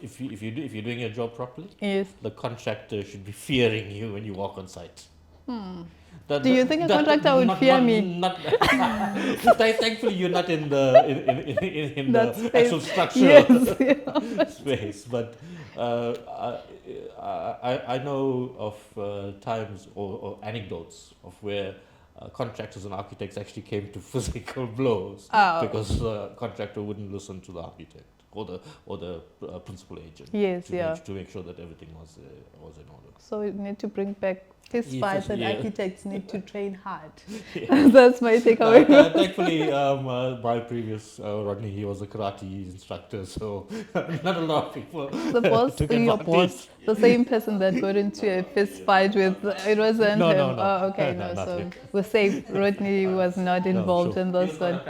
if you're doing your job properly, Yes. the contractor should be fearing you when you walk on site. Do you think a contractor would fear me? Not thankfully, you're not in in the That space. actual structural Yes. Yeah. space, but I know of times or anecdotes of where contractors and architects actually came to physical blows Oh. because the contractor wouldn't listen to the architect or the principal agent Yes. Yeah. to make sure that everything was in order. So we need to bring back fist Yeah, fights, and yeah. architects need to train hard. Yeah. That's my takeaway. Thankfully, my previous Rodney, he was a karate instructor, so not a lot of people. The boss, took your advantage. boss, the same person that got into a fist fight with, it wasn't No, him. no, no. Oh, okay, No, no. not So him. we're safe. Rodney was not involved sure. in this one.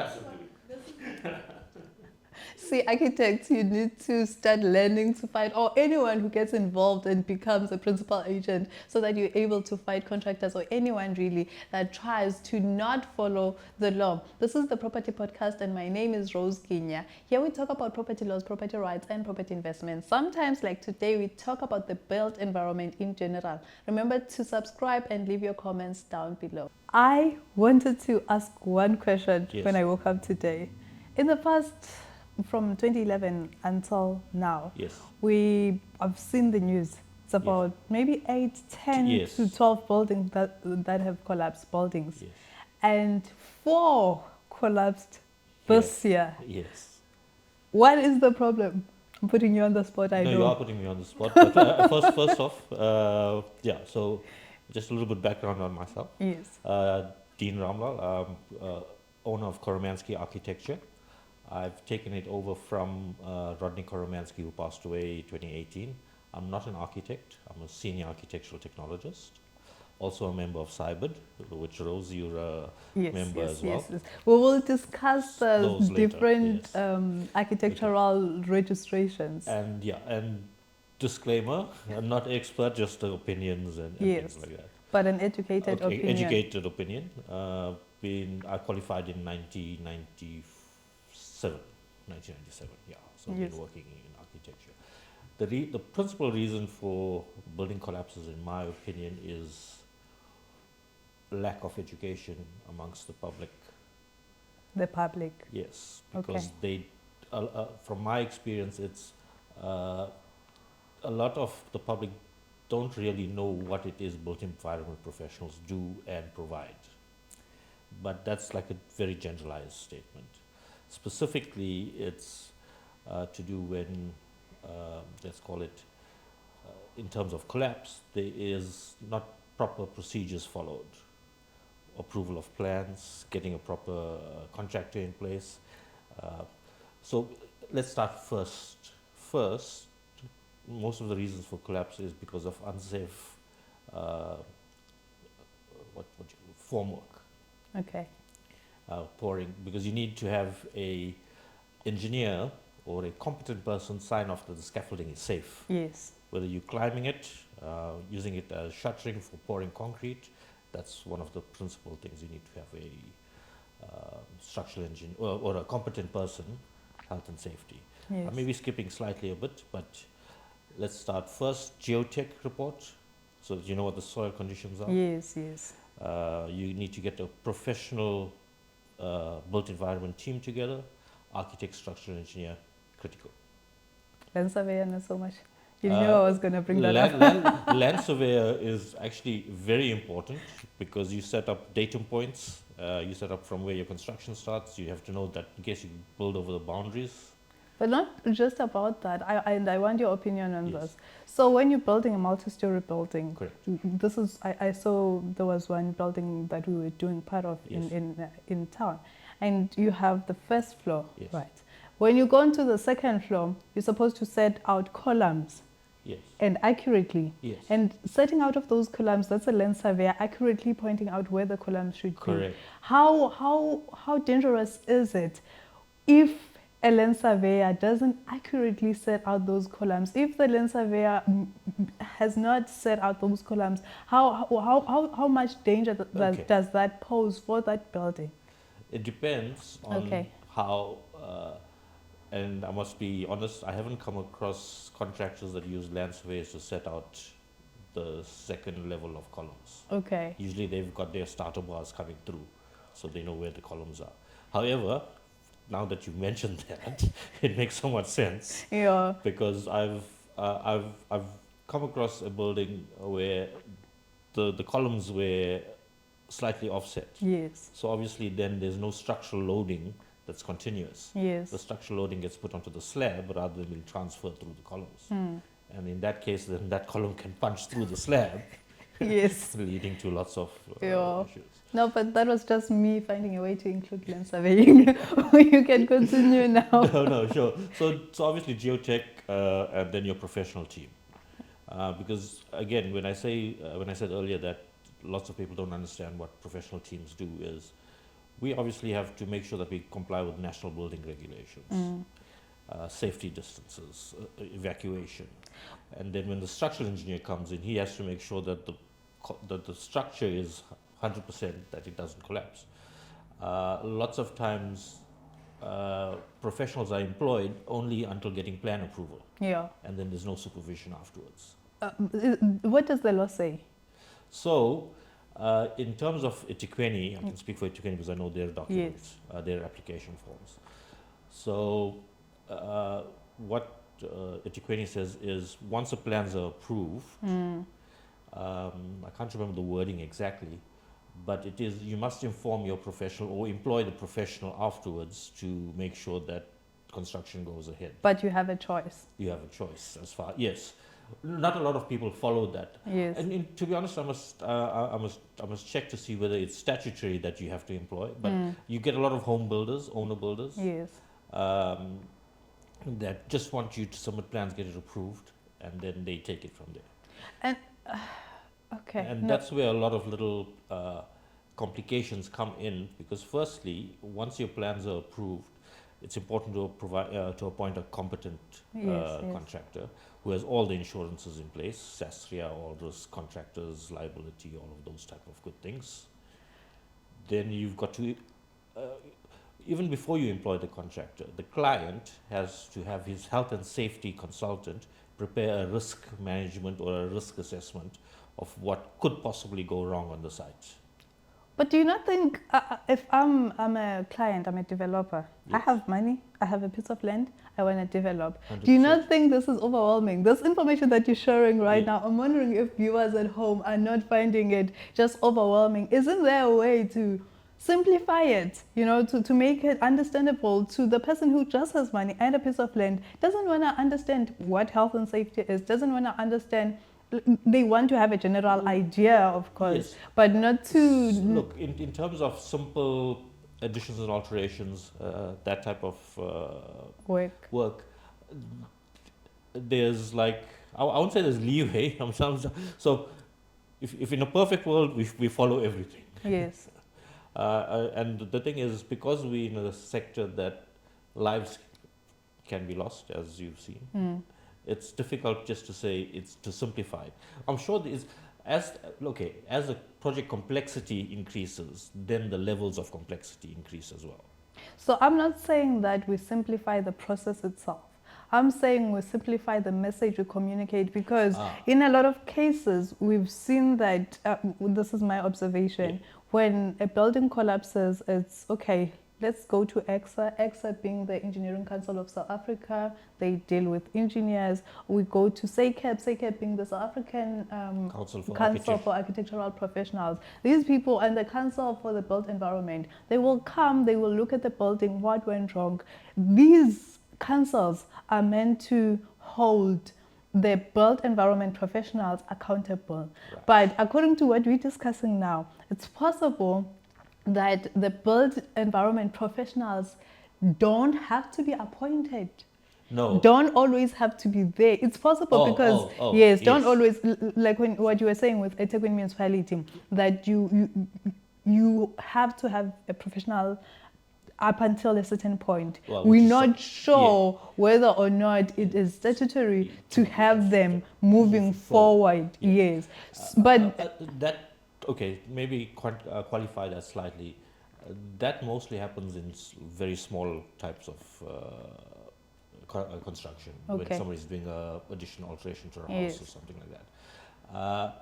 See, architects, you need to start learning to fight, or anyone who gets involved and becomes a principal agent, so that you're able to fight contractors or anyone really that tries to not follow the law. This is the Property Podcast, and my name is Rose Kenya. Here we talk about property laws, property rights, and property investments. Sometimes, like today, we talk about the built environment in general. Remember to subscribe and leave your comments down below. I wanted to ask one question when I woke up today. In the past, from 2011 until now, we have seen the news. It's about maybe 8, 10 to 12 buildings that have collapsed, buildings. And 4 collapsed this year. Yes. What is the problem? I'm putting you on the spot, I know. No, you are putting me on the spot. But first off, so just a little bit background on myself. Yes. Dean Ramlal, owner of Koromansky Architecture. I've taken it over from Rodney Koromansky, who passed away in 2018. I'm not an architect. I'm a senior architectural technologist. Also a member of CYBID, which Rose, you're a member as well. Yes. We will discuss the different architectural registrations. And disclaimer, I'm not expert, just opinions and things like that. But an educated opinion. Educated opinion. I qualified in 1997, so I've been working in architecture. The principal reason for building collapses, in my opinion, is lack of education amongst the public. The public? Yes, because they, from my experience, it's a lot of the public don't really know what it is built environment professionals do and provide. But that's like a very generalized statement. Specifically, it's to do when, let's call it, in terms of collapse, there is not proper procedures followed. Approval of plans, getting a proper contractor in place. So let's start first. First, most of the reasons for collapse is because of unsafe formwork. Okay. Pouring, because you need to have a engineer or a competent person sign off that the scaffolding is safe. Yes. Whether you're climbing it, using it as shuttering for pouring concrete, that's one of the principal things. You need to have a structural engineer or a competent person, health and safety. Yes. I may be skipping slightly a bit, but let's start first. Geotech report, so you know what the soil conditions are. Yes. You need to get a professional built environment team together. Architect, structural engineer, critical. Land surveyor, not so much. You knew I was going to bring that up. Land surveyor is actually very important because you set up datum points. You set up from where your construction starts. You have to know that in case you build over the boundaries. But not just about that. I want your opinion on this. So when you're building a multi-story building, this is I saw there was one building that we were doing part of in town, and you have the first floor, right? When you go into the second floor, you're supposed to set out columns. Yes. And accurately. Yes. And setting out of those columns, that's a land surveyor accurately pointing out where the columns should be. How dangerous is it if a land surveyor doesn't accurately set out those columns? If the land surveyor has not set out those columns, how much danger does that pose for that building? It depends on how And I must be honest, I haven't come across contractors that use land surveys to set out the second level of columns. Okay. Usually they've got their starter bars coming through, so they know where the columns are. However, now that you've mentioned that, it makes so much sense Yeah. because I've come across a building where the columns were slightly offset. Yes. So obviously then there's no structural loading that's continuous. Yes. The structural loading gets put onto the slab rather than being transferred through the columns. Hmm. And in that case, then that column can punch through the slab, Yes. leading to lots of Yeah. issues. No, but that was just me finding a way to include land surveying. You can continue now. No, sure. So obviously geotech, and then your professional team. Because again, when I said earlier that lots of people don't understand what professional teams do is, we obviously have to make sure that we comply with national building regulations, safety distances, evacuation, and then when the structural engineer comes in, he has to make sure that the structure is 100%, that it doesn't collapse. Lots of times, professionals are employed only until getting plan approval, Yeah. and then there's no supervision afterwards. What does the law say? So, in terms of Etiquette, I can speak for Etiquette because I know their documents, their application forms. So, what Etiquette says is once the plans are approved, I can't remember the wording exactly, but it is you must inform your professional or employ the professional afterwards to make sure that construction goes ahead. But you have a choice. You have a choice as far, yes. Not a lot of people follow that. Yes. And to be honest, I must check to see whether it's statutory that you have to employ. But you get a lot of home builders, owner builders, Yes. that just want you to submit plans, get it approved, and then they take it from there. And okay. And No. that's where a lot of little complications come in, because firstly, once your plans are approved, it's important to to appoint a competent Yes, yes. contractor who has all the insurances in place, SASTRIA, all those contractors, liability, all of those type of good things. Then you've got to, even before you employ the contractor, the client has to have his health and safety consultant prepare a risk management or a risk assessment of what could possibly go wrong on the site. But do you not think if I'm a client, I'm a developer, I Yes. have money, I have a piece of land, I want to develop. Do you not think this is overwhelming? This information that you're sharing right now, I'm wondering if viewers at home are not finding it just overwhelming. Isn't there a way to simplify it, to make it understandable to the person who just has money and a piece of land, doesn't want to understand what health and safety is, doesn't want to understand. They want to have a general idea, of course, Yes. but not to... Look, in terms of simple additions and alterations, that type of work, there's like, I won't say there's leeway. So if in a perfect world, we follow everything. Yes. And the thing is, because we're in a sector that lives can be lost, as you've seen, it's difficult just to say it's to simplify it. I'm sure there is, as the project complexity increases, then the levels of complexity increase as well. So I'm not saying that we simplify the process itself. I'm saying we simplify the message we communicate, because in a lot of cases, we've seen that, this is my observation, when a building collapses, it's okay, let's go to EXA, EXA being the Engineering Council of South Africa. They deal with engineers. We go to SACEP, SACEP being the South African Council for Architectural Professionals. These people and the Council for the Built Environment, they will come, they will look at the building, what went wrong. These councils are meant to hold the built environment professionals accountable. Right. But according to what we're discussing now, it's possible that the built environment professionals don't have to be appointed. No. Don't always have to be there. It's possible because, yes, don't always, like what you were saying with Ethekwini municipality, that you have to have a professional up until a certain point. Well, we're not sure whether or not it is statutory to have them moving forward. Yes. But that, okay, maybe qualify that slightly. That mostly happens in very small types of construction, Okay. when somebody's doing a addition, alteration to a house Yes. or something like that.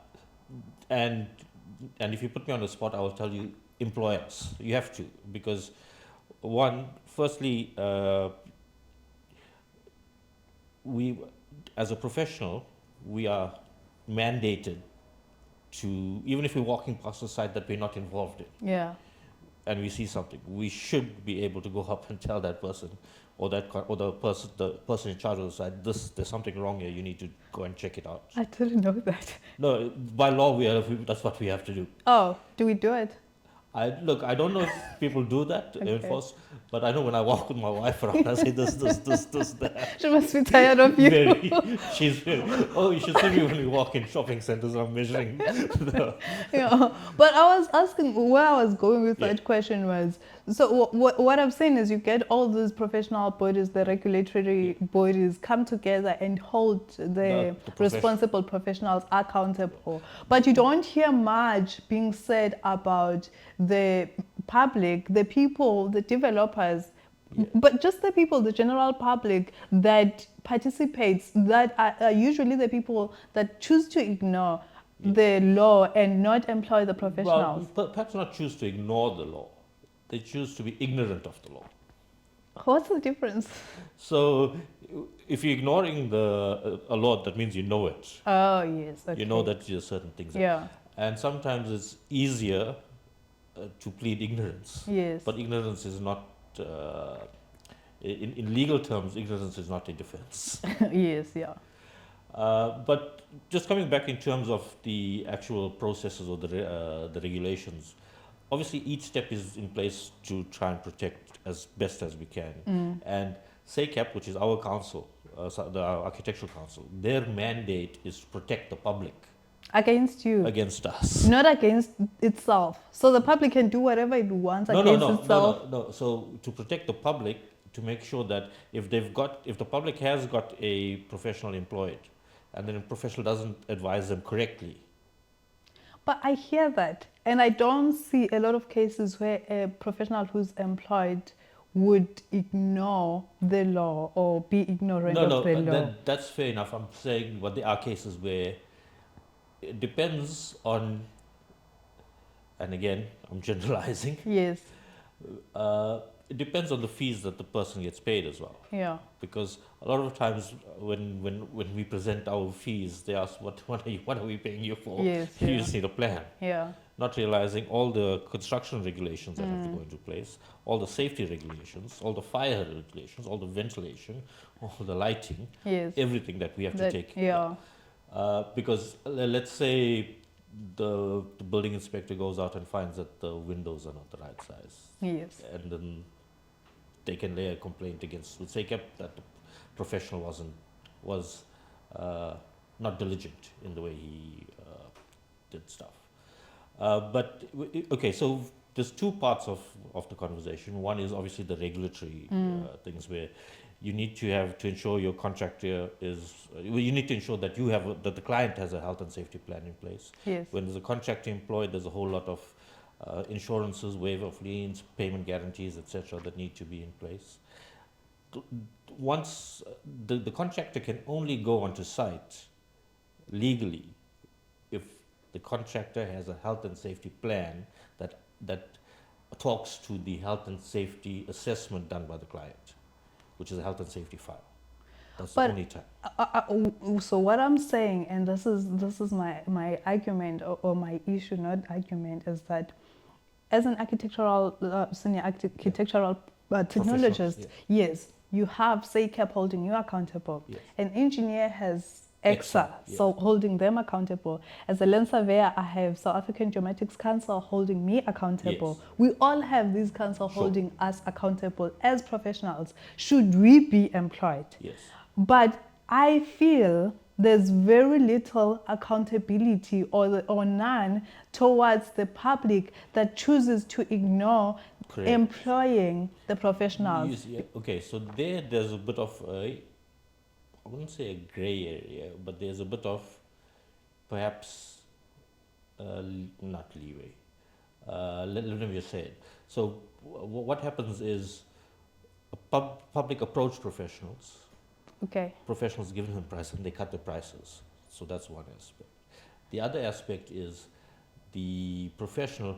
And if you put me on the spot, I will tell you, employers. You have to, because firstly, we, as a professional, we are mandated to, even if we're walking past a site that we're not involved in, Yeah. and we see something, we should be able to go up and tell that person, or the person in charge of the site, there's something wrong here. You need to go and check it out. I didn't know that. No, by law, that's what we have to do. Oh, do we do it? I don't know if people do that, Okay. enforce, but I know when I walk with my wife around, I say this, that. She must be tired of you. Very, she's very, oh, you should see me when we walk in shopping centers. I'm measuring. Yeah. But I was asking, where I was going with Yeah. that question was, so what I'm saying is you get all these professional bodies, the regulatory bodies come together and hold the responsible professionals accountable. But you don't hear much being said about the public, the people, the developers, Yeah. but just the people, the general public that participates, that are usually the people that choose to ignore the law and not employ the professionals. Well, perhaps not choose to ignore the law. They choose to be ignorant of the law. What's the difference? So, if you're ignoring a law, that means you know it. Oh, yes. Okay. You know that there's certain things. Yeah. And sometimes it's easier to plead ignorance. Yes. But ignorance is not, in legal terms, ignorance is not a defense. Yes, yeah. But just coming back in terms of the actual processes or the regulations, obviously each step is in place to try and protect as best as we can. And SACAP, which is our council, the Architectural Council, their mandate is to protect the public Against you. against us. Not against itself. So the public can do whatever it wants against itself. No. So to protect the public, to make sure that if the public has got a professional employed, and then a professional doesn't advise them correctly. But I hear that, and I don't see a lot of cases where a professional who's employed would ignore the law or be ignorant of the law. That's fair enough. I'm saying, but there are cases where it depends on, and again, I'm generalizing. Yes. It depends on the fees that the person gets paid as well. Yeah. Because a lot of times when we present our fees, they ask, what are we paying you for? Yes, You yeah. just need a plan. Yeah. Not realizing all the construction regulations that have to go into place, all the safety regulations, all the fire regulations, all the ventilation, all the lighting, Yes. everything that we have to take. Yeah. Because let's say the building inspector goes out and finds that the windows are not the right size. Yes. And then they can lay a complaint against SACAP that the professional was not diligent in the way he did stuff. Okay, so there's two parts of the conversation. One is obviously the regulatory things, where you need to ensure your contractor you need to ensure that that the client has a health and safety plan in place. Yes. When there's a contractor employed, there's a whole lot of insurances, waiver of liens, payment guarantees, etc., that need to be in place. Once the contractor can only go onto site legally if the contractor has a health and safety plan that talks to the health and safety assessment done by the client, which is a health and safety file. That's the only time. So what I'm saying, and this is my argument or my issue, not argument, is that as an senior architectural technologist, yes, you have SACAP holding you accountable. Yes. An engineer has EXA, yes. so holding them accountable. As a land surveyor, I have South African Geomatics Council holding me accountable. Yes. We all have these council Sure. holding us accountable as professionals. Should we be employed? Yes. But I feel there's very little accountability or none towards the public that chooses to ignore Correct. employing the professionals. Yes, yeah. Okay, so there's a bit of I wouldn't say a grey area, but there's a bit of perhaps not leeway. Let me just say it. So what happens is public approach professionals Okay. professionals giving them price and they cut the prices. So that's one aspect. The other aspect is the professional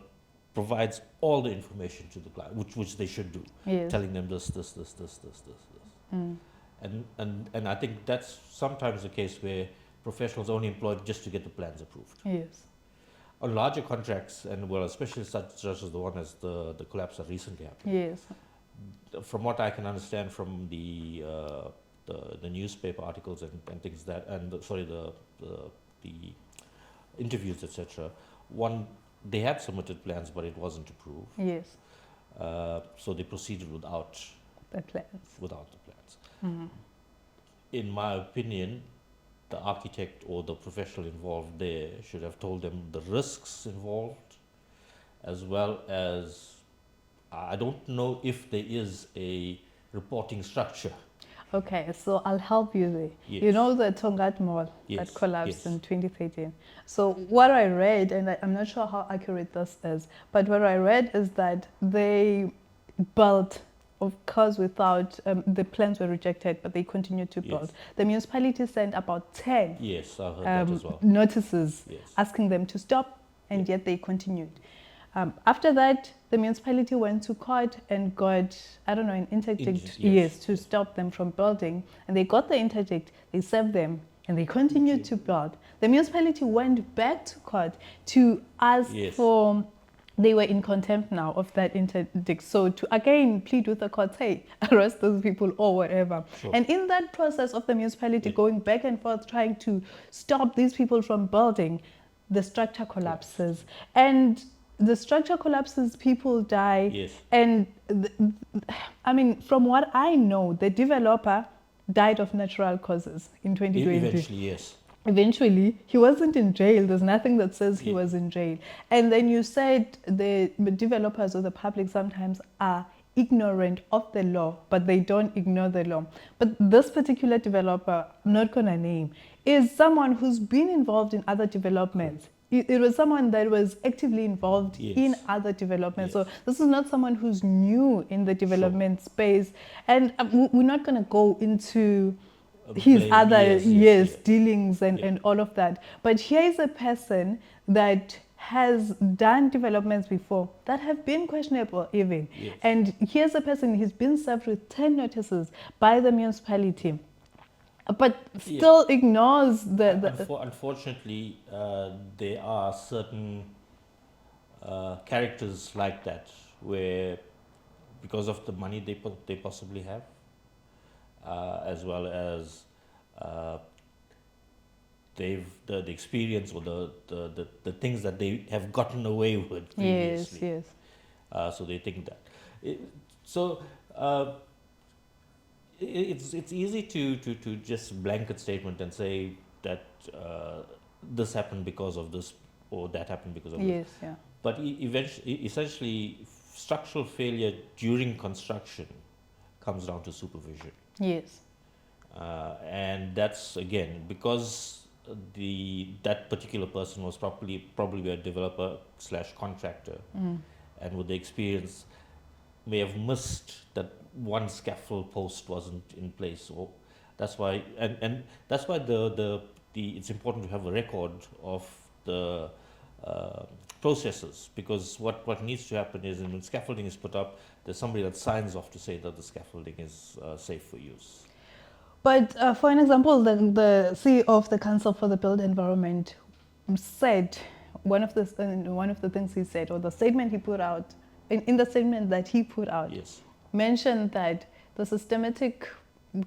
provides all the information to the client, which they should do, Yes. telling them this. Mm. And I think that's sometimes the case where professionals only employed just to get the plans approved. Yes. On larger contracts, and well, especially such as the one as the collapse that recently happened, Yes. from what I can understand from the newspaper articles and things that, and the interviews, etc. One, they had submitted plans, but it wasn't approved. Yes. So they proceeded without The plans. the plans. In my opinion, the architect or the professional involved there should have told them the risks involved, as well as, I don't know if there is a reporting structure. Okay, so I'll help you there. Yes. You know the Tongaat Mall Yes, that collapsed yes. in 2013. So what I read, and I'm not sure how accurate this is, but what I read is that they built, of course, without the plans were rejected, but they continued to build. Yes. The municipality sent about 10 Yes, I heard that as well. notices Yes. asking them to stop, and Yes. yet they continued. After that, the municipality went to court and got, I don't know, an interdict, Yes. to stop them from building. And they got the interdict, they served them, and they continued to build. The municipality went back to court to ask Yes. for, they were in contempt now of that interdict. So to again plead with the court, hey, arrest those people or whatever. Sure. And in that process of the municipality Yes. going back and forth, trying to stop these people from building, the structure collapses. And the structure collapses, people die. Yes. And I mean, from what I know, the developer died of natural causes in 2020. Eventually, yes. Eventually, he wasn't in jail. There's nothing that says he Yeah. was in jail. And then you said the developers or the public sometimes are ignorant of the law, but they don't ignore the law. But this particular developer, I'm not going to name, is someone who's been involved in other developments. It was someone that was actively involved Yes. in other developments. Yes. So this is not someone who's new in the development space. And we're not going to go into his Blame, other yes. dealings and, Yeah. and all of that. But here is a person that has done developments before that have been questionable even. Yes. And here's a person, he's been served with 10 notices by the municipality, but still ignores the Unfortunately, there are certain characters like that where, because of the money they possibly have, as well as the experience or the things that they have gotten away with previously. yes. So they think that. It's easy to just blanket statement and say that this happened because of this or that happened because of this. Yes, yeah. But essentially, structural failure during construction comes down to supervision. Yes. And that's, again, because that particular person was probably a developer / contractor, and with the experience may have missed that one scaffold post wasn't in place. So that's why, and that's why it's important to have a record of the processes, because what needs to happen is, when scaffolding is put up, there's somebody that signs off to say that the scaffolding is safe for use. But for an example, the CEO of the Council for the Built Environment said, one of the things he said, or the statement he put out, in the statement that he put out, Yes. mentioned that the systematic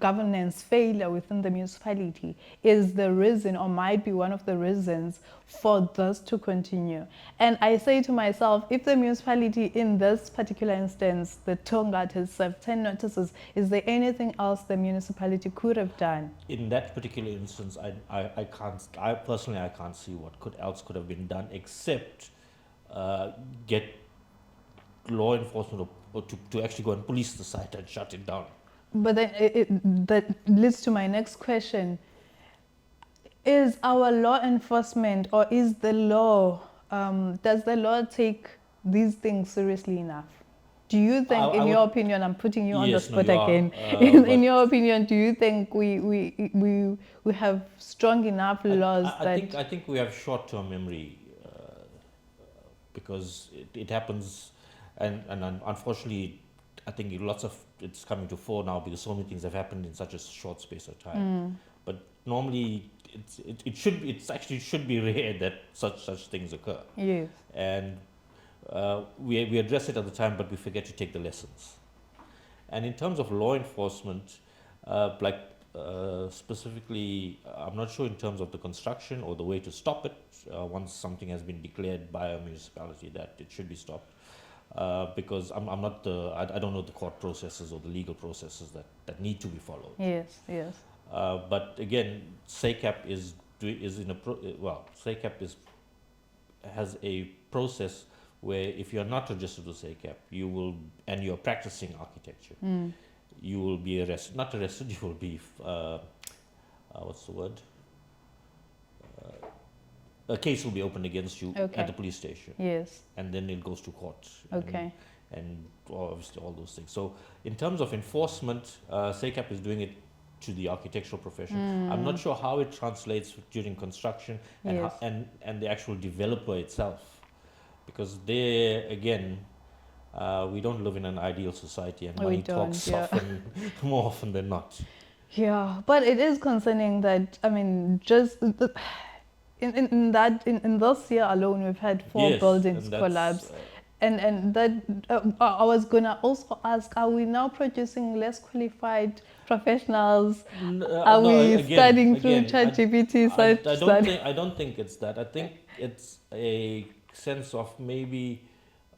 governance failure within the municipality is the reason, or might be one of the reasons, for this to continue. And I say to myself, if the municipality in this particular instance, the Tongaat, has served 10 notices, is there anything else the municipality could have done? In that particular instance, I personally can't see what else could have been done, except get law enforcement or to actually go and police the site and shut it down. But then that leads to my next question. Is our law enforcement, or is the law, does the law take these things seriously enough? Do you think, I in would, your opinion, I'm putting you on the yes, no, spot you are, again. In but your opinion, do you think we have strong enough laws that? I think we have short-term memory because it happens, and unfortunately, I think lots of it's coming to fore now because so many things have happened in such a short space of time. But normally, it should be, it's actually should be rare that such things occur, Yes. and we address it at the time, but we forget to take the lessons. And in terms of law enforcement, like specifically, I'm not sure in terms of the construction or the way to stop it once something has been declared by a municipality that it should be stopped. Because I'm not I don't know the court processes or the legal processes that need to be followed. Yes. Yes. But again, SACAP is in a SACAP has a process where if you're not registered to SACAP, and you're practicing architecture, you will be arrested. Not arrested, you will be what's the word? A case will be opened against you Okay. at the police station, Yes. and then it goes to court. Okay. And obviously all those things. So in terms of enforcement, SACAP is doing it to the architectural profession. I'm not sure how it translates during construction and Yes. and the actual developer itself, because there again, we don't live in an ideal society, and We money don't, talks yeah. often, more often than not. Yeah, but it is concerning that, I mean, just in this year alone, we've had 4 Yes, buildings and that's collapse. And that I was gonna also ask: are we now producing less qualified professionals? Are no, we studying through again, ChatGPT such that? I don't think it's that. I think it's a sense of maybe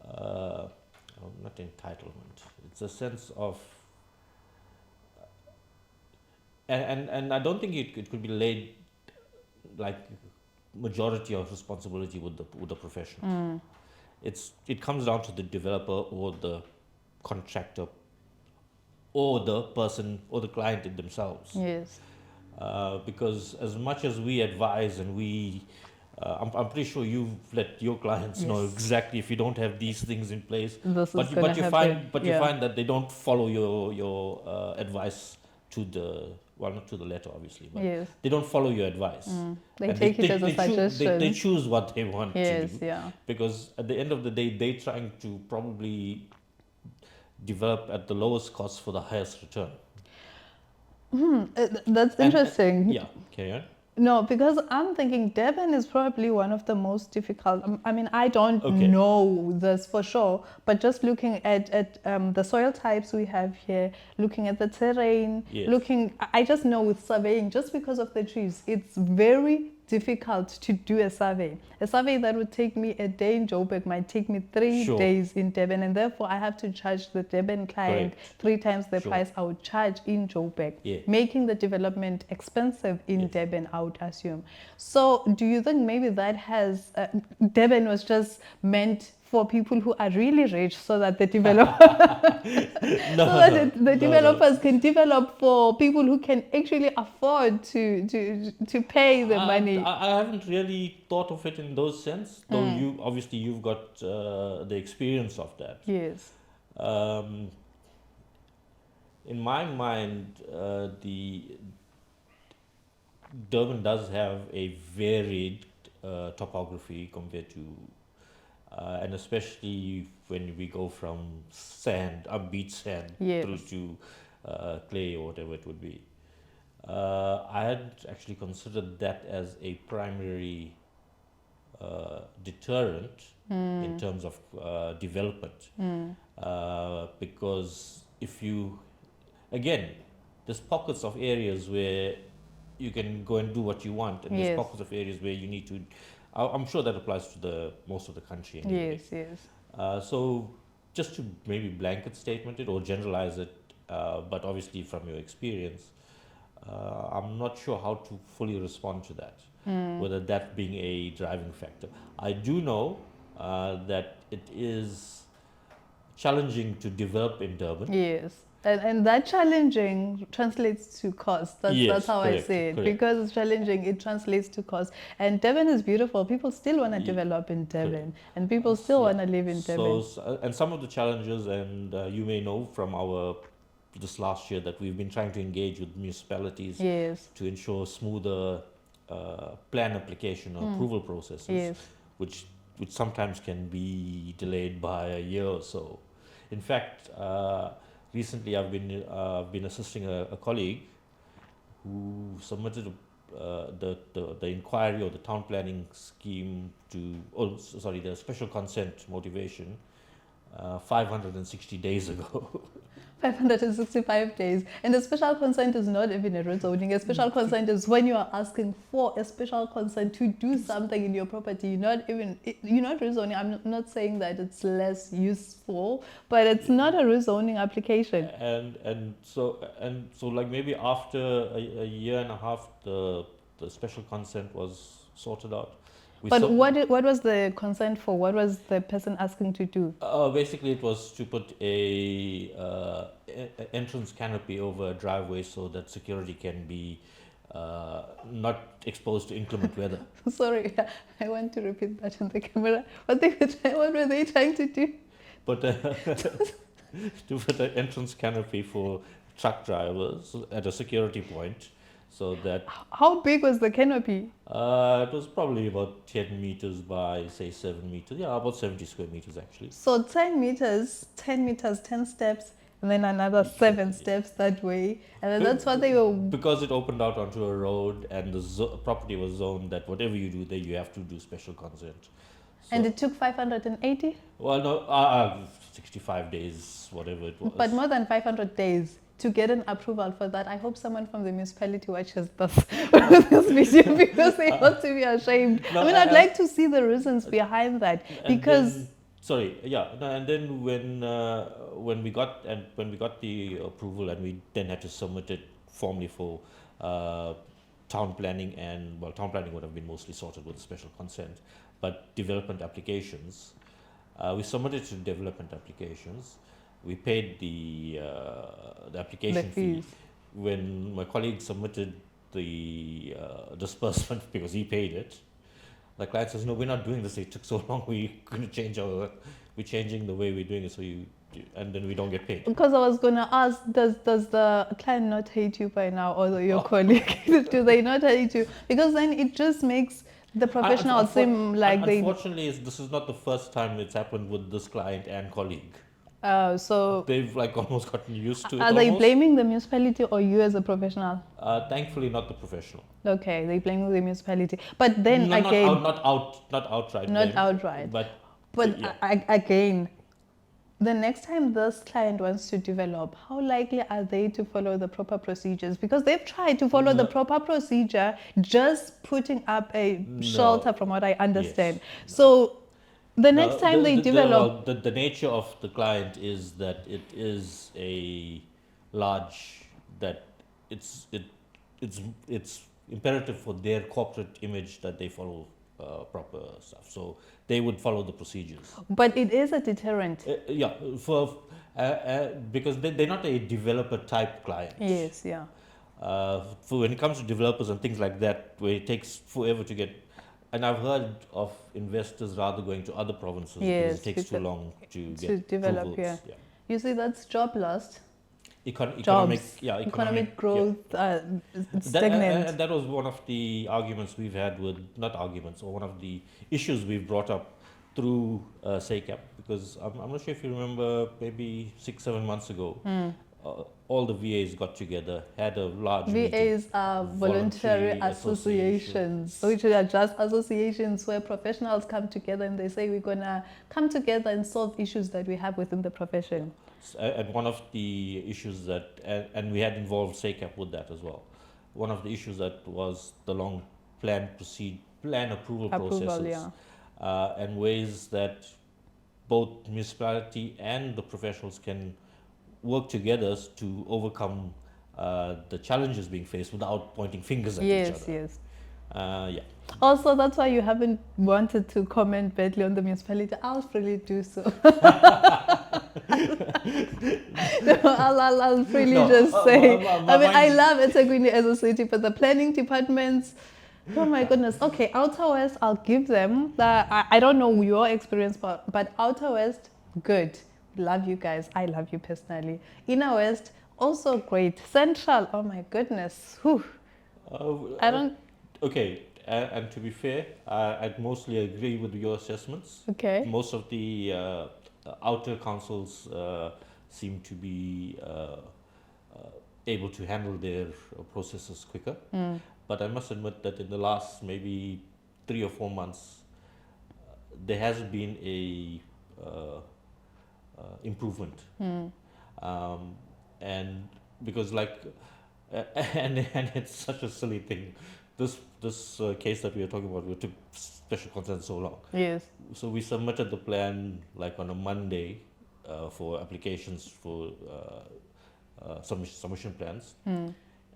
not entitlement. It's a sense of and I don't think it could be laid like majority of responsibility with the professionals. It comes down to the developer or the contractor or the person or the client in themselves. Yes. Because as much as we advise and I'm pretty sure you've let your clients know Yes. exactly if you don't have these things in place, This but is you, gonna but you happen. find but Yeah. you find that they don't follow your advice to the not to the letter obviously, but Yes. they don't follow your advice. They And take it as a suggestion. they choose what they want to Yes. do, Yeah. because at the end of the day they're trying to probably develop at the lowest cost for the highest return. That's And interesting. yeah, carry on. No, because I'm thinking Devon is probably one of the most difficult. I mean, I don't Okay. know this for sure, but just looking at the soil types we have here, looking at the terrain, Yes. I just know with surveying, just because of the trees, it's very difficult to do a survey. A survey that would take me a day in Joburg might take me 3 Sure. days in Devon, and therefore I have to charge the Devon client Correct. 3 times the Sure. price I would charge in Joburg, Yeah. making the development expensive in Yes. Devon, I would assume. So do you think maybe that has, Devon was just meant for people who are really rich so that the the developers can develop for people who can actually afford to pay the money? I haven't really thought of it in those sense, though you've got the experience of that. Yes. In my mind, the Durban does have a varied topography compared to, and especially when we go from sand, beach sand, Yes. through to clay or whatever it would be. I had actually considered that as a primary deterrent in terms of development, because if you, again, there's pockets of areas where you can go and do what you want, and Yes. there's pockets of areas where you need to. I'm sure that applies to the most of the country. Anyway. Yes, yes. So just to maybe blanket statement it or generalize it, but obviously from your experience, I'm not sure how to fully respond to that, whether that being a driving factor. I do know that it is challenging to develop in Durban. Yes. And that challenging translates to cost. That's Yes, how I correct, say it. correct. Because it's challenging, it translates to cost. And Devon is beautiful. People still want to Ye- develop in Devon, correct. and people still Yeah. want to live in Devon. And some of the challenges, and you may know from our this last year that we've been trying to engage with municipalities Yes. to ensure smoother plan application or approval processes, Yes. which sometimes can be delayed by a year or so. In fact, recently I've been assisting a colleague who submitted the inquiry or the town planning scheme to, the special consent motivation 560 days ago. 565 days. And the special consent is not even a rezoning. A special consent is when you are asking for a special consent to do something in your property. You're not rezoning. I'm not saying that it's less useful, but it's not a rezoning application. And so like maybe after a year and a half, the special consent was sorted out. But what was the consent for? What was the person asking to do? Basically, it was to put a entrance canopy over a driveway so that security can be not exposed to inclement weather. Sorry, I want to repeat that on the camera. What were they trying to do? But to put an entrance canopy for truck drivers at a security point, so that How big was the canopy? it was probably about 10 meters by say 7 meters. Yeah, about 70 square meters actually. So 10 meters, 10 steps, and then another 7 steps that way. And then that's what they were. Because it opened out onto a road and the property was zoned that whatever you do there, you have to do special consent. So, And it took 580? well, no, 65 days, whatever it was. But more than 500 days to get an approval for that. I hope someone from the municipality watches this video because they ought to be ashamed. No, I mean, I'd like to see the reasons behind that because. And then when we got the approval and we then had to submit it formally for town planning, and well, town planning would have been mostly sorted with special consent, but development applications, we submitted to development applications. We paid the application fee. When my colleague submitted the disbursement because he paid it, the client says, "No, we're not doing this. It took so long. We're changing the way we're doing it. And then we don't get paid." Because I was gonna ask, does the client not hate you by now, or your colleague? Do they not hate you? Because then it just makes the professional seem like they. Unfortunately, this is not the first time it's happened with this client and colleague. So they've like almost gotten used to it. Are they blaming the municipality or you as a professional? Thankfully, not the professional. Okay, they blaming the municipality, but then again, not outright. Not blame, outright. But yeah. Again, the next time this client wants to develop, how likely are they to follow the proper procedures? Because they've tried to follow the proper procedure, just putting up a shelter, from what I understand. Yes. So. The next time they develop... The nature of the client is that it is a large, that it's imperative for their corporate image that they follow proper stuff. So they would follow the procedures. But it is a deterrent. Because they're not a developer type client. Yes, yeah. For when it comes to developers and things like that, where it takes forever to get. And I've heard of investors rather going to other provinces because it takes too long to get develop here. Yeah. You see, that's job lost. Economic growth, stagnant. And that was one of the arguments we've had or one of the issues we've brought up through SACAP, because I'm not sure if you remember, maybe 6-7 months ago, all the VAs got together, had a large VAs are voluntary associations, which are just associations where professionals come together and they say, we're going to come together and solve issues that we have within the profession. And one of the issues that, and we had involved SACAP with that as well, one of the issues that was the long plan approval processes, and ways that both municipality and the professionals can work together to overcome the challenges being faced without pointing fingers at each other. Yes. Yeah. Also, that's why you haven't wanted to comment badly on the municipality. I'll freely do so. No, I'll freely No, just say. I mean, I mind- love eThekwini as a city, but the planning departments, oh my goodness. Okay, Outer West, I'll give them that. I don't know your experience, but Outer West, good. Love you guys. I love you personally. Inner West, also great. Central, oh my goodness. Whew. I don't. Okay, and to be fair, I'd mostly agree with your assessments. Okay. Most of the outer councils seem to be able to handle their processes quicker. But I must admit that in the last maybe 3 or 4 months, there hasn't been a improvement. And because and it's such a silly thing. This case that we are talking about, we took special concern so long. Yes. So we submitted the plan like on a Monday for applications for submission plans.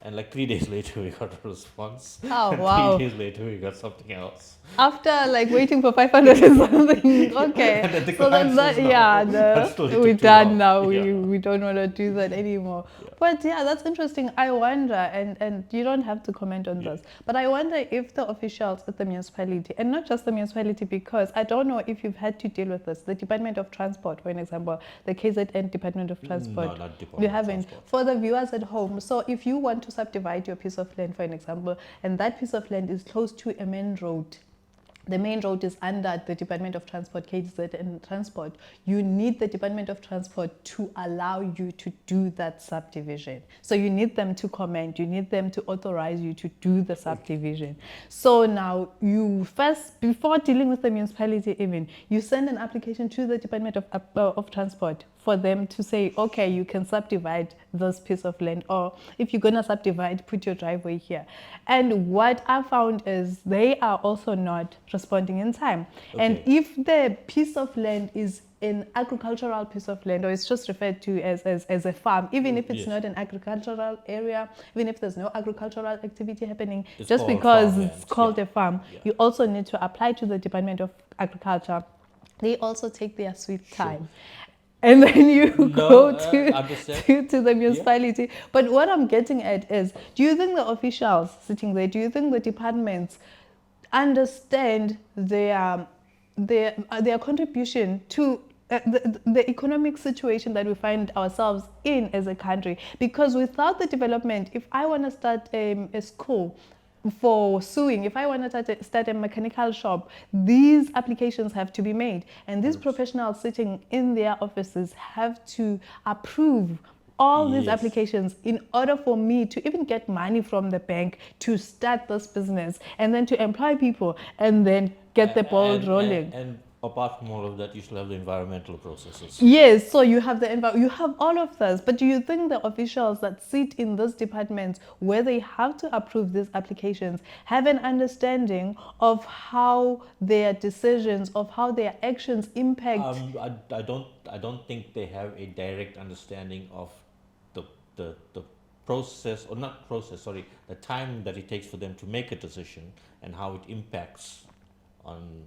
And like 3 days later, we got a response. Oh, And wow. 3 days later, we got something else. After like waiting for 500 or something. Okay. And then the So client that's that. says no. Yeah, That still took we're too done long. now. Yeah. We don't want to do that anymore. Yeah. But yeah, that's interesting. I wonder, and you don't have to comment on this, but I wonder if the officials at the municipality, and not just the municipality, because I don't know if you've had to deal with this, the Department of Transport, for an example, the KZN Department of Transport. No, not Department You of haven't. Transport. For the viewers at home, so if you want to subdivide your piece of land, for an example, and that piece of land is close to a main road, the main road is under the Department of Transport, KZN Transport, you need the Department of Transport to allow you to do that subdivision. So you need them to comment, you need them to authorize you to do the subdivision. So now you first, before dealing with the municipality even, you send an application to the Department of Transport for them to say, okay, you can subdivide this piece of land, or if you're going to subdivide, put your driveway here. And what I found is they are also not responding in time. And Okay. if the piece of land is an agricultural piece of land, or it's just referred to as a farm, even if it's Yes. not an agricultural area, even if there's no agricultural activity happening, It's just called because farmland, it's called yeah. a farm, Yeah. you also need to apply to the Department of Agriculture. They also take their sweet Sure. time. And then you go understand. to the municipality. But what I'm getting at is, do you think the officials sitting there, do you think the departments understand their contribution to the economic situation that we find ourselves in as a country? Because without the development, if I want to start a school for sewing, if I want to start a mechanical shop, these applications have to be made, and these professionals sitting in their offices have to approve all these Yes. applications in order for me to even get money from the bank to start this business, and then to employ people, and then get the ball rolling. And apart from all of that, you still have the environmental processes. Yes, so you have you have all of this, but do you think the officials that sit in those departments where they have to approve these applications have an understanding of how their decisions, of how their actions impact? I don't think they have a direct understanding of the process, or not process, sorry, the time that it takes for them to make a decision and how it impacts on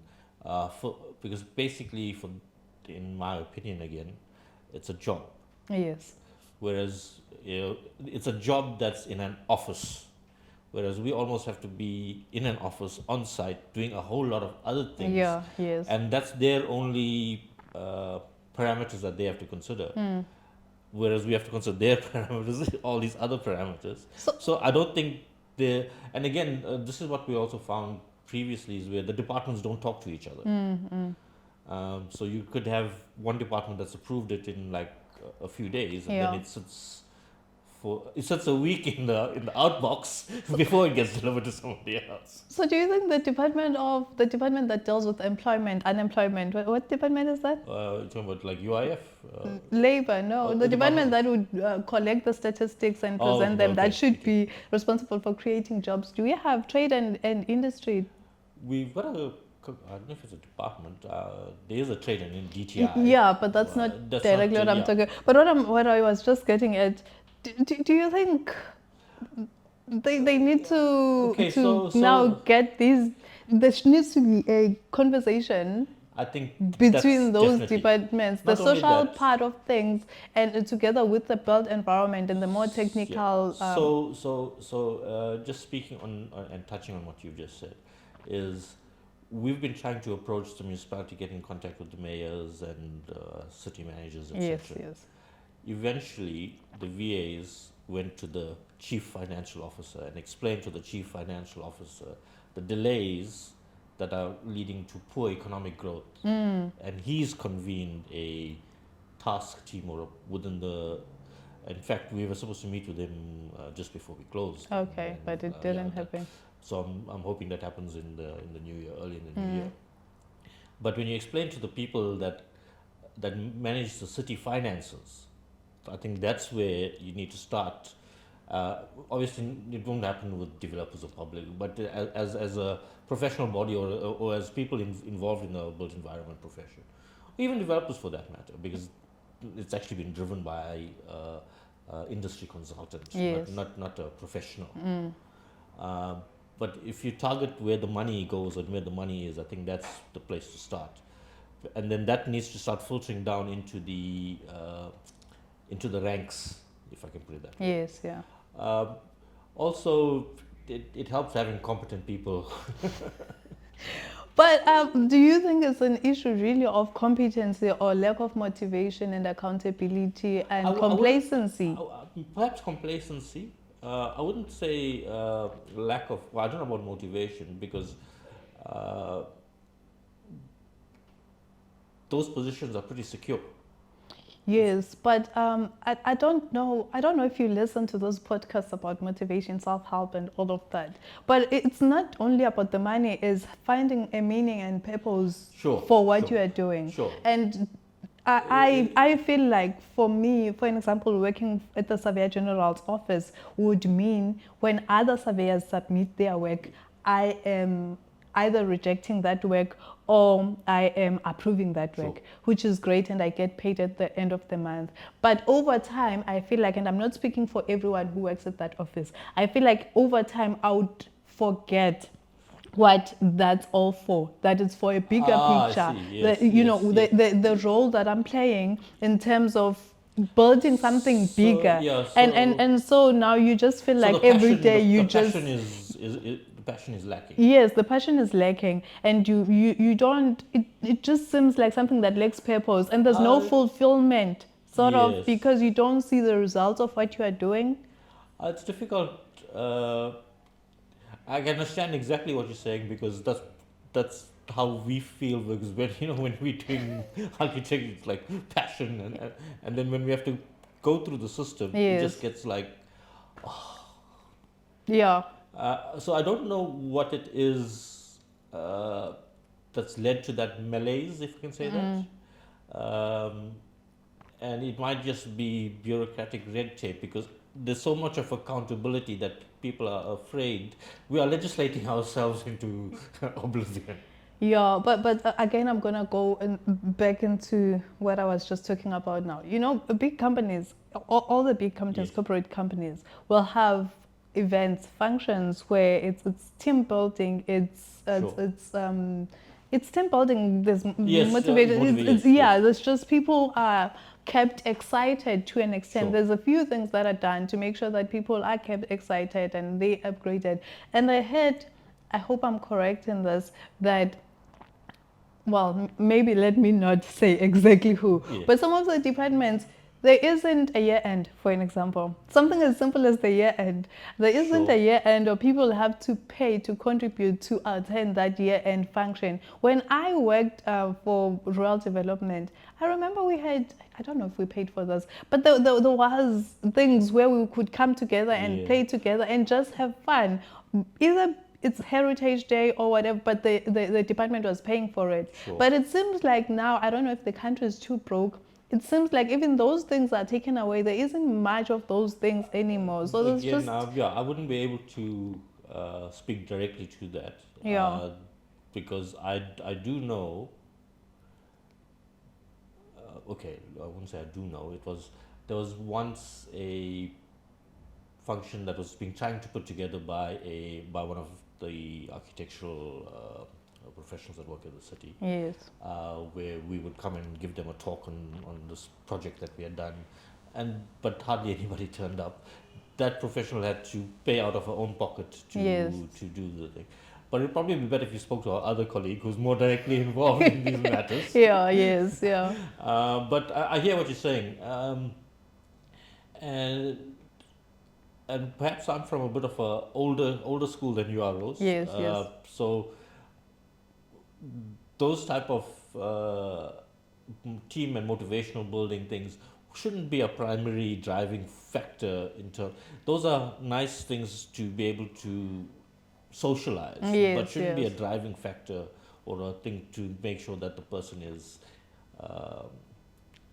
because basically, in my opinion, again, it's a job. Yes. Whereas it's a job that's in an office, whereas we almost have to be in an office on site doing a whole lot of other things. Yeah. Yes. And that's their only parameters that they have to consider. Whereas we have to consider their parameters, all these other parameters. So I don't think and again, this is what we also found previously, is where the departments don't talk to each other. So you could have one department that's approved it in like a few days, and then it sits a week in the outbox before it gets delivered to somebody else. So do you think the department that deals with employment, unemployment, what department is that? You're talking about like UIF? Labor, no. The department that would collect the statistics and present them, that should be responsible for creating jobs. Do we have trade and industry? We've got I don't know if it's a department. There is a trade in DTI. Yeah, but that's not directly what I'm talking. But what I was just getting at, do you think they need to Okay, so now get these? There needs to be a conversation I think between that's those definitely. departments, the Not only social that, part of things, and together with the built environment and the more yeah. technical. Just speaking on and touching on what you've just said, is we've been trying to approach the municipality, get in contact with the mayors and city managers, Yes, etc. yes. Eventually, the VAs went to the chief financial officer and explained to the chief financial officer the delays that are leading to poor economic growth. And he's convened a task team or within the. In fact, we were supposed to meet with him just before we closed. Okay, but it didn't happen. So I'm hoping that happens in the new year, early in the new year. But when you explain to the people that manage the city finances, I think that's where you need to start. Obviously, it won't happen with developers or public, but as a professional body or as people involved in the built environment profession, even developers for that matter, because it's actually been driven by industry consultants, Yes. not a professional. But if you target where the money goes and where the money is, I think that's the place to start, and then that needs to start filtering down into the ranks, if I can put it that way. Yes, yeah. Also, it helps having competent people. But do you think it's an issue really of competency or lack of motivation and accountability and complacency? Perhaps complacency. I wouldn't say lack of. Well, I don't know about motivation because uh, those positions are pretty secure. Yes, but I don't know. I don't know if you listen to those podcasts about motivation, self-help, and all of that. But it's not only about the money; it's finding a meaning and purpose Sure, for what sure, you are doing. sure. And I feel like for me, for an example, working at the Surveyor General's office would mean when other surveyors submit their work, I am either rejecting that work or I am approving that work, Sure. which is great, and I get paid at the end of the month. But over time, I feel like, and I'm not speaking for everyone who works at that office, I feel like over time I would forget what that's all for, that it's for a bigger I picture, see. Yes, you know, yes, yes. the role that I'm playing in terms of building something bigger. And so now you just feel So like every day you the just, passion the passion is lacking. yes, the passion is lacking, and you don't, it just seems like something that lacks purpose, and there's no fulfillment, sort of, Yes, because you don't see the results of what you are doing. it's difficult. Uh, I can understand exactly what you're saying because that's how we feel because when when we're doing architecture, it's like passion, and then when we have to go through the system, it Yes. just gets like. Yeah. So I don't know what it is that's led to that malaise, if you can say that. And it might just be bureaucratic red tape because there's so much of accountability that people are afraid we are legislating ourselves into oblivion. Yeah, but again, I'm gonna go back into what I was just talking about now. You know, big companies, all the big companies, Yes. corporate companies, will have events, functions where it's team building. Sure. It's team building. There's Yes, motivated. It's yes, yeah. yes. There's just people are kept excited to an extent. Sure. There's a few things that are done to make sure that people are kept excited and they upgraded. And I heard, I hope I'm correct in this, that, well, maybe let me not say exactly who, Yeah. but some of the departments, there isn't a year end, for an example. Something as simple as the year end. There isn't Sure. a year end, or people have to pay to contribute to attend that year end function. When I worked for rural development, I remember we had, I don't know if we paid for this, but there was things where we could come together and Yeah. play together and just have fun. Either it's Heritage Day or whatever, but the department was paying for it. Sure. But it seems like now, I don't know if the country is too broke. It seems like even those things are taken away. There isn't much of those things anymore. So there's Again, just, yeah, I wouldn't be able to speak directly to that. Yeah. Because I do know. Okay, I wouldn't say I do know. There was once a function that was being trying to put together by one of the architectural professionals that work in the city, Yes. where we would come and give them a talk on this project that we had done, but hardly anybody turned up. That professional had to pay out of her own pocket to Yes. to do the thing. But it'd probably be better if you spoke to our other colleague who's more directly involved in these matters. Yeah. Yes. Yeah. But I hear what you're saying, and perhaps I'm from a bit of a older school than you are, Rose. Yes. Yes. So those type of team and motivational building things shouldn't be a primary driving factor in terms. Those are nice things to be able to socialize, Yes, but shouldn't be a yes. driving factor or a thing to make sure that the person is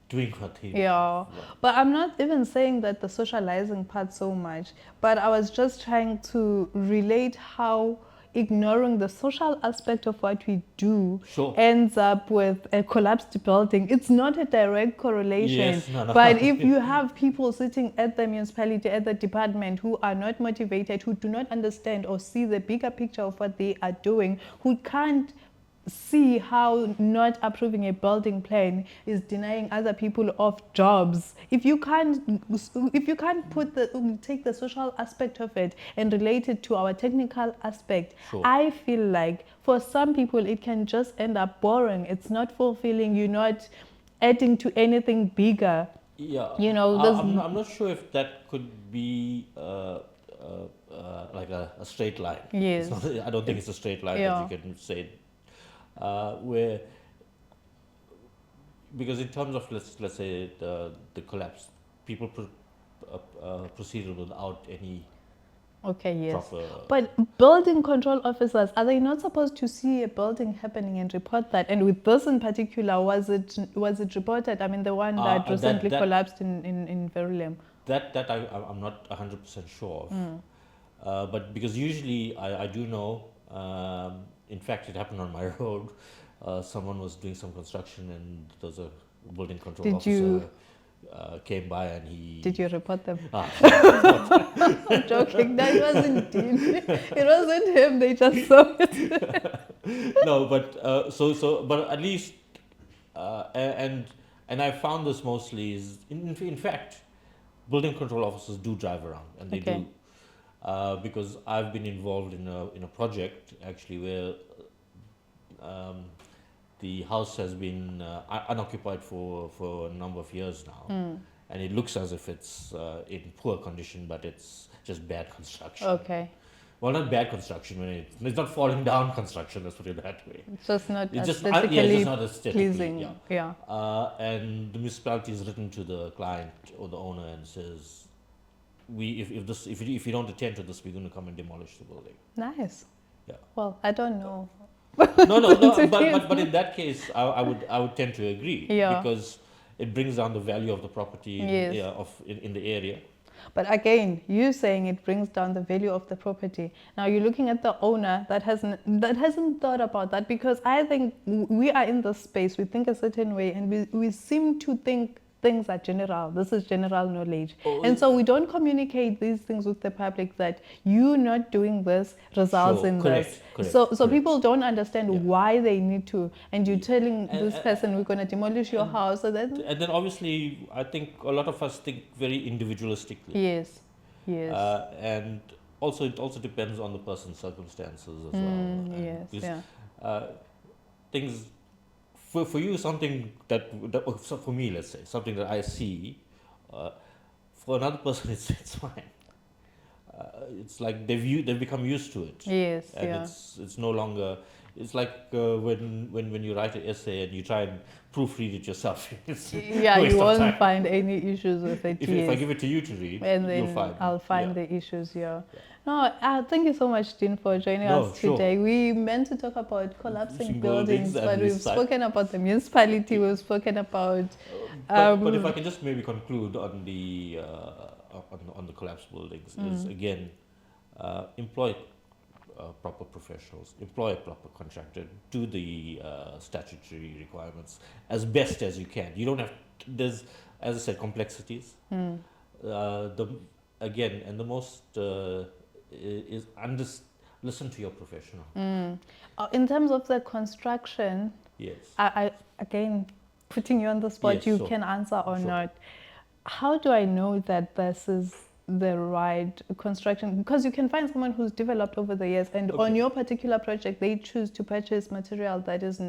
doing what they. Yeah, but I'm not even saying that the socializing part so much, but I was just trying to relate how ignoring the social aspect of what we do Sure. ends up with a collapsed building. It's not a direct correlation, Yes, no. but if you have people sitting at the municipality, at the department, who are not motivated, who do not understand or see the bigger picture of what they are doing, who can't see how not approving a building plan is denying other people of jobs. If you can't take the social aspect of it and relate it to our technical aspect, Sure. I feel like for some people it can just end up boring. It's not fulfilling. You're not adding to anything bigger. Yeah, You know, I'm not sure if that could be like a straight line. Yes. It's not, I don't think it's a straight line Yeah. that you can say. Where, because in terms of let's say the collapse, people proceeded without any Okay, yes. proper. But building control officers, are they not supposed to see a building happening and report that? And with this in particular, was it reported? I mean, the one that recently collapsed in Verulam. That I'm not 100% sure of. But because usually I do know, in fact it happened on my road, someone was doing some construction and there was a building control Did officer you- came by and he... Did you report them? Ah, I'm joking. That wasn't Dean. It wasn't him. They just saw it. no, but but at least, and I found this mostly is in fact, building control officers do drive around and they Okay. do, because I've been involved in a project actually where the house has been unoccupied for a number of years now, and it looks as if it's in poor condition, but it's just bad construction. Okay. Well, not bad construction. It's not falling down construction. Let's put it that way. It's just not It's just aesthetically it's just not aesthetically pleasing. Yeah. And the municipality is written to the client or the owner and says, if you don't attend to this, we're going to come and demolish the building. Nice. Yeah. Well, I don't know. No. But in that case, I would tend to agree. Yeah. Because it brings down the value of the property Yes. in the area. But again, you saying it brings down the value of the property. Now you're looking at the owner that hasn't thought about that, because I think we are in this space. We think a certain way, and we seem to think things are general. This is general knowledge. And so we don't communicate these things with the public, that you not doing this results Sure, in correct, this. correct, So correct. people don't understand Yeah. why they need to. And you're telling And- this person, we're going to demolish your house. So that, And then obviously, I think a lot of us think very individualistically. yes. And also it also depends on the person's circumstances as well. And Yes, because, yeah. Things for you, something that so for me, let's say something that I see, for another person it's fine. It's like they've become used to it. Yes, And yeah. it's no longer. It's like when you write an essay and you try and proofread it yourself. It's a Yeah, waste you of won't time. find any issues with it. If yes. I give it to you to read, And you'll then find. I'll find yeah. the issues, yeah. No, thank you so much, Dean, for joining No, us sure. today. We meant to talk about collapsing Buildings buildings, and but we've this side. spoken about the municipality, we've spoken about... But if I can just maybe conclude on the on the collapsed buildings is again, employ proper professionals, employ a proper contractor, do the statutory requirements as best as you can. You don't have there's, as I said, complexities. The most is listen to your professional. In terms of the construction, Yes. I again, putting you on the spot, Yes, you sure. can answer or Sure. not. How do I know that this is the right construction? Because you can find someone who's developed over the years, and on Okay. your particular project, they choose to purchase material that is,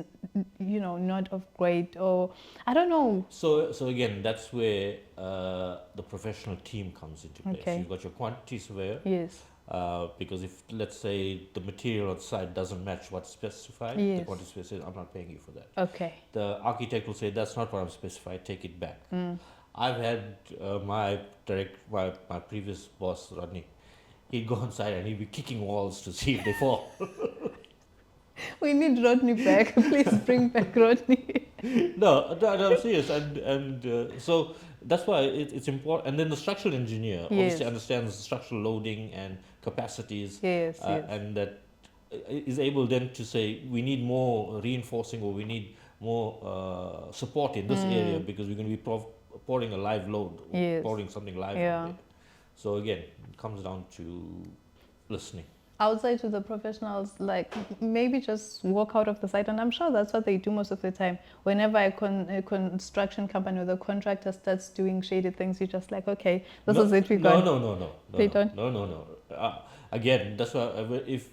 not of grade, or I don't know. So again, that's where the professional team comes into play. So Okay. you've got your quantity surveyor, Yes. because if, let's say, the material on site doesn't match what's specified, the Yes. quantity surveyor says, I'm not paying you for that. Okay. The architect will say, that's not what I'm specified, take it back. I've had my previous boss, Rodney, he'd go on site and he'd be kicking walls to see if they fall. We need Rodney back. Please bring back Rodney. No, I'm serious, and so that's why it's important. And then the structural engineer obviously Yes. understands structural loading and capacities, Yes, yes. and that is able then to say we need more reinforcing, or we need more support in this area, because we're going to be pouring a live load, or Yes. pouring something live. Yeah. On there. So again, it comes down to listening. I would say to the professionals, like, maybe just walk out of the site, and I'm sure that's what they do most of the time. Whenever a construction company or the contractor starts doing shady things, you're just like, okay, this is it, we got. No. They don't? No. Again, that's why if